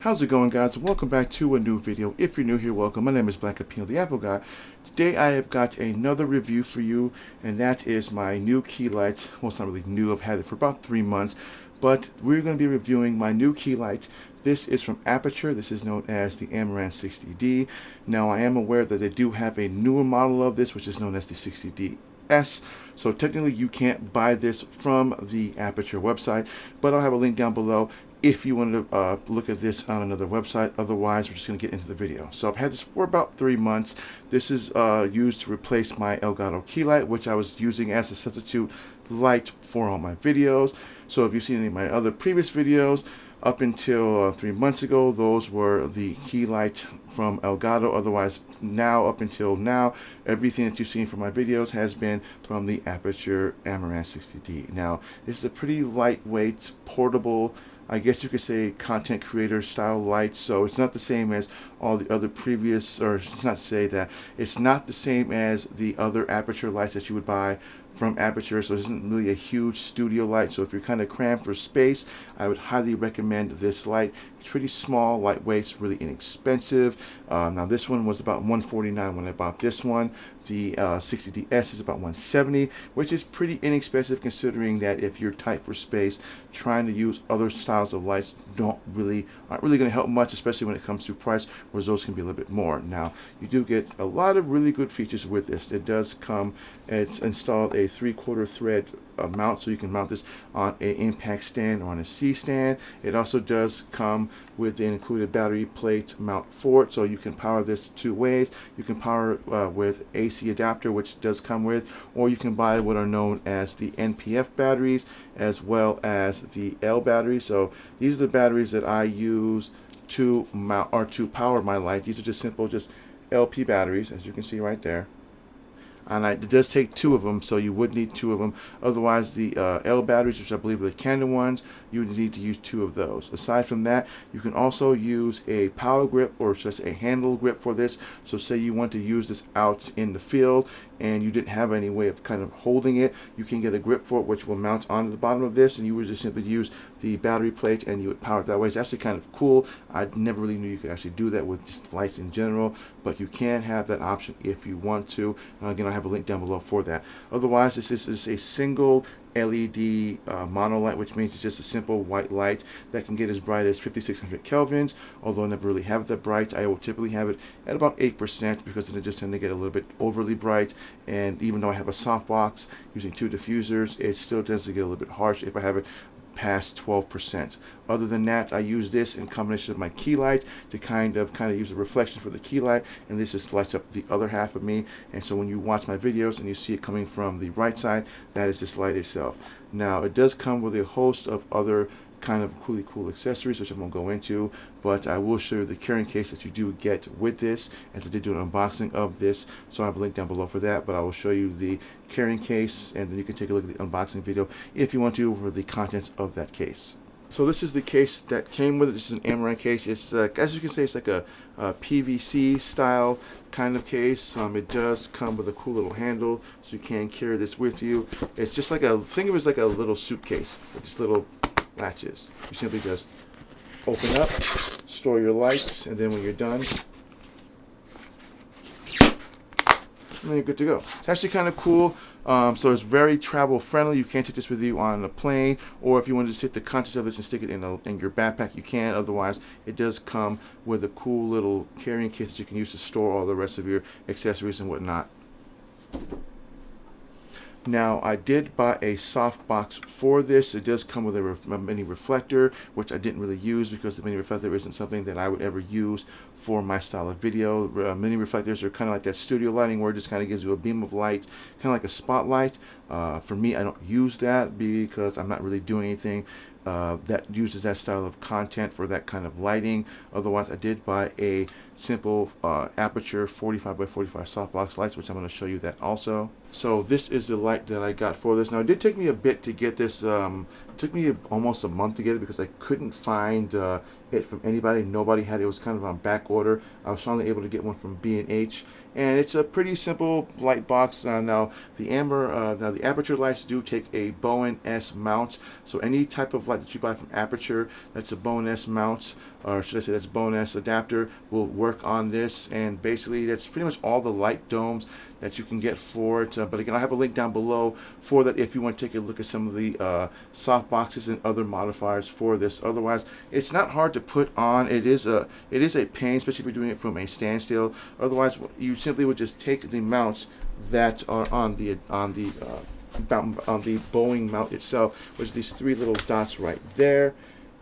How's it going, guys? Welcome back to a new video. If you're new here, welcome. My name is Black Appeal, the Apple Guy. Today I have got another review for you, and that is my new key light. Well, it's not really new. I've had it for about 3 months, but we're going to be reviewing my new key light. This is from Aperture. This is known as the amaran 60D. Now, I am aware that they do have a newer model of this, which is known as the 60D. So technically you can't buy this from the Aperture website, but I'll have a link down below if you want to look at this on another website. Otherwise, we're just going to get into the video. So I've had this for about 3 months. This is used to replace my Elgato key light, which I was using as a substitute light for all my videos. So if you've seen any of my other previous videos, up until 3 months ago, those were the key light from Elgato. Otherwise, now, up until now, everything that you've seen from my videos has been from the Aperture amaran 60D. Now, this is a pretty lightweight, portable, I guess you could say, content creator style light. So it's not the same as all the other previous, or it's not to say that it's not the same as the other Aperture lights that you would buy from Aperture. So it isn't really a huge studio light. So if you're kind of cramped for space, I would highly recommend this light. It's pretty small, lightweight, it's really inexpensive. Now this one was about $149 when I bought this one. The 60DS is about $170, which is pretty inexpensive considering that if you're tight for space, trying to use other styles of lights aren't really going to help much, especially when it comes to price, whereas those can be a little bit more. Now, you do get a lot of really good features with this. It does come, it's installed a 3/4 thread mount, so you can mount this on an impact stand or on a C stand. It also does come with an included battery plate mount for it, so you can power this 2 ways. You can power with AC adapter, which does come with, or you can buy what are known as the NPF batteries as well as the L batteries. So these are the batteries that I use to mount or to power my light. These are just simple, just LP batteries, as you can see right there. And it does take 2 of them, so you would need 2 of them. Otherwise, the L batteries, which I believe are the Canon ones, you would need to use 2 of those. Aside from that, you can also use a power grip or just a handle grip for this. So say you want to use this out in the field and you didn't have any way of kind of holding it, you can get a grip for it which will mount onto the bottom of this, and you would just simply use the battery plate and you would power it that way. It's actually kind of cool. I never really knew you could actually do that with just lights in general, but you can have that option if you want to. Again, I have a link down below for that. Otherwise, this is a single LED monolight, which means it's just a simple white light that can get as bright as 5600 kelvins. Although I never really have it that bright, I will typically have it at about 8% because it just tends to get a little bit overly bright. And even though I have a softbox using 2 diffusers, it still tends to get a little bit harsh if I have it past 12%. Other than that, I use this in combination with my key light to kind of use a reflection for the key light, and this just lights up the other half of me. And so when you watch my videos and you see it coming from the right side, that is this light itself. Now, it does come with a host of other kind of really cool accessories, which I won't go into, but I will show you the carrying case that you do get with this, as I did do an unboxing of this, so I have a link down below for that. But I will show you the carrying case, and then you can take a look at the unboxing video if you want to for the contents of that case. So this is the case that came with it. This is an amaran case. It's as you can see, it's like a PVC style kind of case. It does come with a cool little handle, so you can carry this with you. It's just like think of it as like a little suitcase with just little latches. You simply just open up, store your lights, and then when you're done, and then you're good to go. It's actually kind of cool. So it's very travel friendly. You can take this with you on a plane, or if you want to just take the contents of this and stick it in your backpack, you can. Otherwise, it does come with a cool little carrying case that you can use to store all the rest of your accessories and whatnot. Now, I did buy a softbox for this. It does come with a mini reflector, which I didn't really use because the mini reflector isn't something that I would ever use for my style of video. Mini reflectors are kind of like that studio lighting where it just kind of gives you a beam of light, kind of like a spotlight. For me, I don't use that because I'm not really doing anything that uses that style of content for that kind of lighting. Otherwise, I did buy a simple Aperture 45x45 softbox lights, which I'm going to show you that also. So this is the light that I got for this. Now, it did take me a bit to get this took me almost a month to get it because I couldn't find it from anybody. Nobody had it. It was kind of on back order. I was finally able to get one from B&H, and it's a pretty simple light box. Now the aperture lights do take a Bowen S mount, so any type of light that you buy from Aperture that's a Bowen S mount, or should I say that's Bowen S adapter, will work on this. And basically that's pretty much all the light domes that you can get for it. But again, I have a link down below for that if you want to take a look at some of the soft boxes and other modifiers for this. Otherwise, it's not hard to put on. It is a pain, especially if you're doing it from a standstill. Otherwise, you simply would just take the mounts that are on the Boeing mount itself, which is these three little dots right there.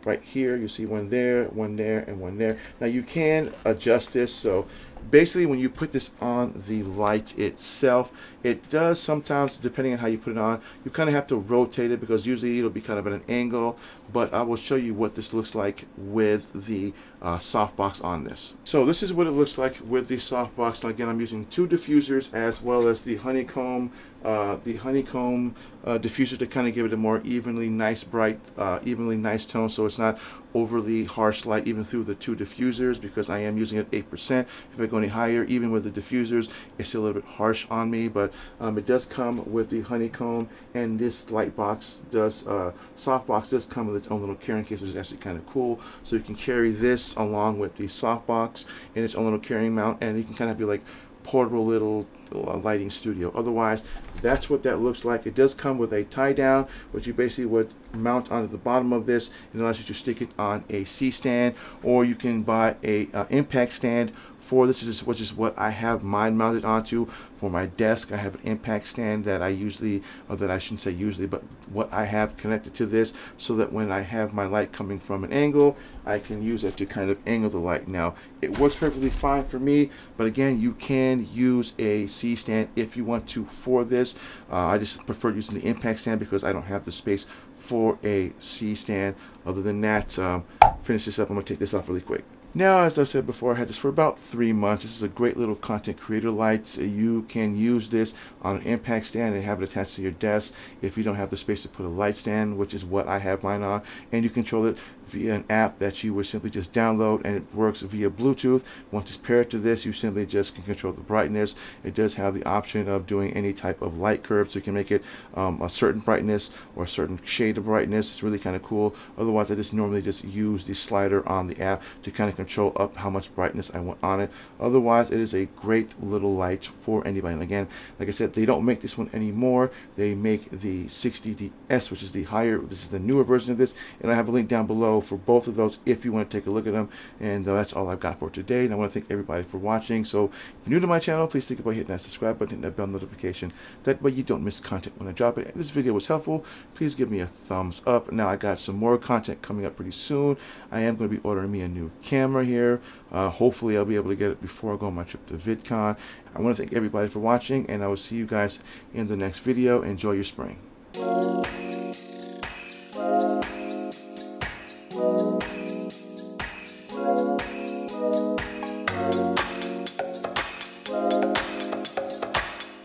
Right here, you see one there, and one there. Now you can adjust this. So basically, when you put this on the light itself, it does sometimes, depending on how you put it on, you kind of have to rotate it because usually it'll be kind of at an angle. But I will show you what this looks like with the softbox on this. So this is what it looks like with the softbox. Now again, I'm using two diffusers as well as the honeycomb diffuser to kind of give it a more evenly nice tone, so it's not overly harsh light even through the two diffusers, because I am using it 8%. If I go any higher, even with the diffusers, it's still a little bit harsh on me. But it does come with the honeycomb, and this light box does softbox does come with its own little carrying case, which is actually kind of cool. So you can carry this along with the softbox in its own little carrying mount, and you can kind of be like portable little lighting studio. Otherwise, that's what that looks like. It does come with a tie down, which you basically would mount onto the bottom of this, and allows you to stick it on a C stand, or you can buy a impact stand for this, which is what I have mine mounted onto for my desk. I have an impact stand that I usually, or that I shouldn't say usually, but what I have connected to this, so that when I have my light coming from an angle, I can use it to kind of angle the light. Now, it works perfectly fine for me, but again, you can use a C stand if you want to for this. I just prefer using the impact stand because I don't have the space for a C stand. Other than that, finish this up. I'm going to take this off really quick. Now, as I said before, I had this for about 3 months. This is a great little content creator light. You can use this on an impact stand and have it attached to your desk if you don't have the space to put a light stand, which is what I have mine on. And you control it via an app that you would simply just download, and it works via Bluetooth. Once it's paired to this, you simply just can control the brightness. It does have the option of doing any type of light curve, so you can make it a certain brightness or a certain shade of brightness. It's really kind of cool. Otherwise, I just normally just use the slider on the app to kind of control up how much brightness I want on it. Otherwise, it is a great little light for anybody. And again, like I said, they don't make this one anymore. They make the 60ds, which is the higher, this is the newer version of this, and I have a link down below for both of those if you want to take a look at them. And that's all I've got for today, and I want to thank everybody for watching. So if you're new to my channel, please think about hitting that subscribe button, hitting that bell notification, that way you don't miss content when I drop it. If this video was helpful, please give me a thumbs up. Now, I got some more content coming up pretty soon. I am going to be ordering me a new camera here. Hopefully I'll be able to get it before I go on my trip to VidCon. I want to thank everybody for watching, and I will see you guys in the next video. Enjoy your spring.